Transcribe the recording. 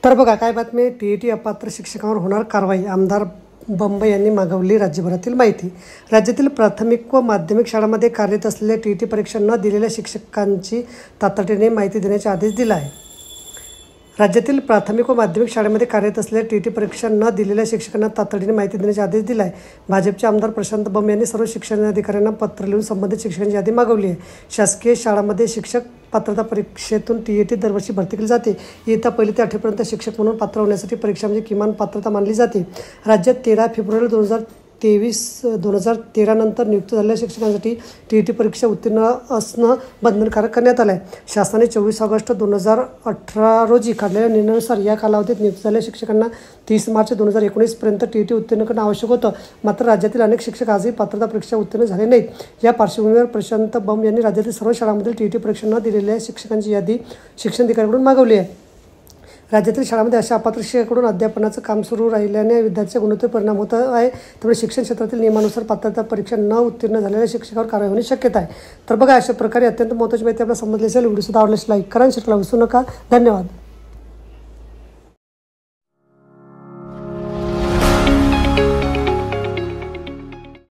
तर बघा काय बातमी. टी अपात्र शिक्षकांवर होणार कारवाई. आमदार बंब यांनी मागवली राज्यभरातील माहिती. राज्यातील प्राथमिक व माध्यमिक शाळांमध्ये कार्यरत असलेल्या टी परीक्षा न दिलेल्या शिक्षकांची तातडीने माहिती देण्याचे आदेश दिला आहे. राज्यातील प्राथमिक व माध्यमिक शाळेमध्ये कार्यरत असलेल्या टी परीक्षा न दिलेल्या शिक्षकांना तातडीने माहिती देण्याचे आदेश दिला आहे. भाजपचे आमदार प्रशांत बंब यांनी सर्व शिक्षण अधिकाऱ्यांना पत्र लिहून संबंधित शिक्षकांची यादी मागवली आहे. शासकीय शाळांमध्ये शिक्षक पात्रता परीक्षेतून टी दरवर्षी भरती केली जाते. इयत्ता 1 ते 8वीपर्यंत शिक्षक म्हणून पात्र होण्यासाठी परीक्षा म्हणजे किमान पात्रता मानली जाते. राज्यात 13 फेब्रुवारी 2013 नंतर नियुक्त झालेल्या शिक्षकांसाठी टी परीक्षा उत्तीर्ण असणं बंधनकारक करण्यात आलं आहे. शासनाने 24 ऑगस्ट 2018 रोजी काढलेल्या निर्णयानुसार या कालावधीत नियुक्त झालेल्या शिक्षकांना 30 मार्च 2019 पर्यंत टी उत्तीर्ण करणं आवश्यक होतं. मात्र राज्यातील अनेक शिक्षक आजही पात्रता परीक्षा उत्तीर्ण झाले नाहीत. या पार्श्वभूमीवर प्रशांत बंब यांनी राज्यातील सर्व शाळांमधील टी परीक्षा न दिलेल्या शिक्षकांची यादी शिक्षण अधिकाऱ्यांकडून मागवली आहे. राज्यातील शाळांमध्ये अशा अपात्र शिक्षकांकडून अध्यापनाचं काम सुरू राहिल्याने विद्यार्थ्यांच्या गुणवत्तेवर परिणाम होत आहे. त्यामुळे शिक्षण क्षेत्रातील नियमानुसार पात्रता परीक्षा न उत्तीर्ण झालेल्या शिक्षकावर कारवाई होण्याची शक्यता आहे. तर बघा, अशा प्रकारे अत्यंत महत्त्वाची माहिती आपल्याला समजली असेल. व्हिडिओ सुद्धा आवडल्यास लाईक करा, शेअर करायला विसरू नका. धन्यवाद.